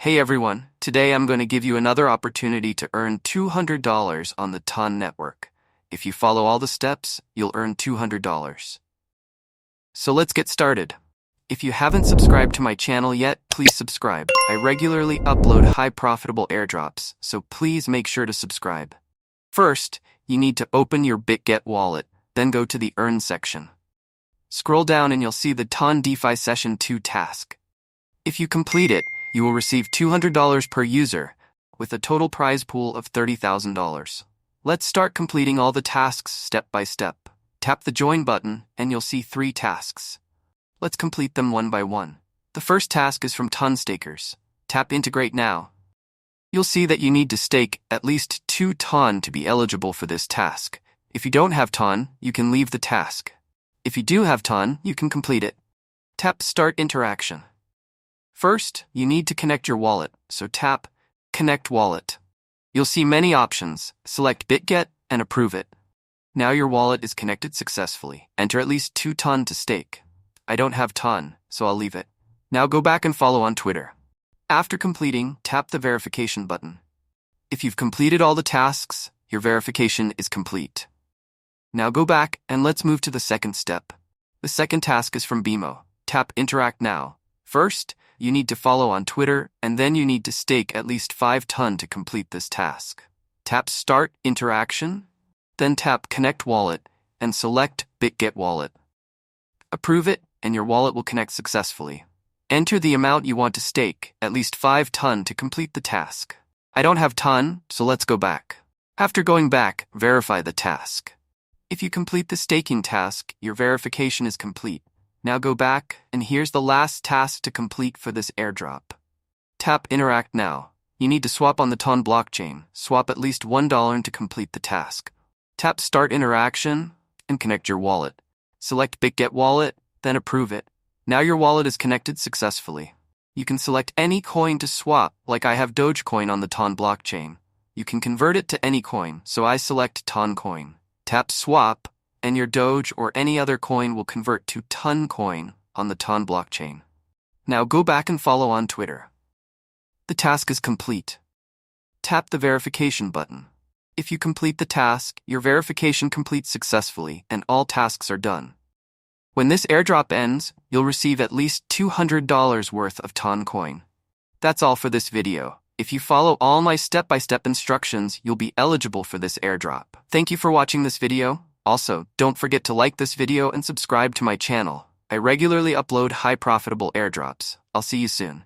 Hey everyone, today I'm going to give you another opportunity to earn $200 on the Ton network. If you follow all the steps, you'll earn $200. So let's get started. If you haven't subscribed to my channel yet, please subscribe. I regularly upload high profitable airdrops, so please make sure to subscribe. First, you need to open your Bitget wallet, then go to the Earn section. Scroll down and you'll see the Ton DeFi Session 2 task. If you complete it, you will receive $200 per user, with a total prize pool of $30,000. Let's start completing all the tasks step by step. Tap the Join button and you'll see 3 tasks. Let's complete them one by one. The first task is from Ton stakers. Tap Integrate Now. You'll see that you need to stake at least 2 Ton to be eligible for this task. If you don't have Ton, you can leave the task. If you do have Ton, you can complete it. Tap Start Interaction. First, you need to connect your wallet, so tap Connect Wallet. You'll see many options. Select Bitget and approve it. Now your wallet is connected successfully. Enter at least 2 Ton to stake. I don't have Ton, so I'll leave it. Now go back and follow on Twitter. After completing, tap the verification button. If you've completed all the tasks, your verification is complete. Now go back and let's move to the second step. The second task is from BMO. Tap Interact Now. First, you need to follow on Twitter, and then you need to stake at least 5 Ton to complete this task. Tap Start Interaction, then tap Connect Wallet, and select Bitget Wallet. Approve it, and your wallet will connect successfully. Enter the amount you want to stake, at least 5 Ton to complete the task. I don't have Ton, so let's go back. After going back, verify the task. If you complete the staking task, your verification is complete. Now go back, and here's the last task to complete for this airdrop. Tap Interact Now. You need to swap on the Ton blockchain. Swap at least $1 to complete the task. Tap Start Interaction, and connect your wallet. Select Bitget Wallet, then approve it. Now your wallet is connected successfully. You can select any coin to swap, like I have Dogecoin on the Ton blockchain. You can convert it to any coin, so I select Ton coin. Tap Swap, and your Doge or any other coin will convert to Ton coin on the Ton blockchain. Now go back and follow on Twitter. The task is complete. Tap the verification button. If you complete the task, your verification completes successfully and all tasks are done. When this airdrop ends, you'll receive at least $200 worth of Ton coin. That's all for this video. If you follow all my step-by-step instructions, you'll be eligible for this airdrop. Thank you for watching this video. Also, don't forget to like this video and subscribe to my channel. I regularly upload high profitable airdrops. I'll see you soon.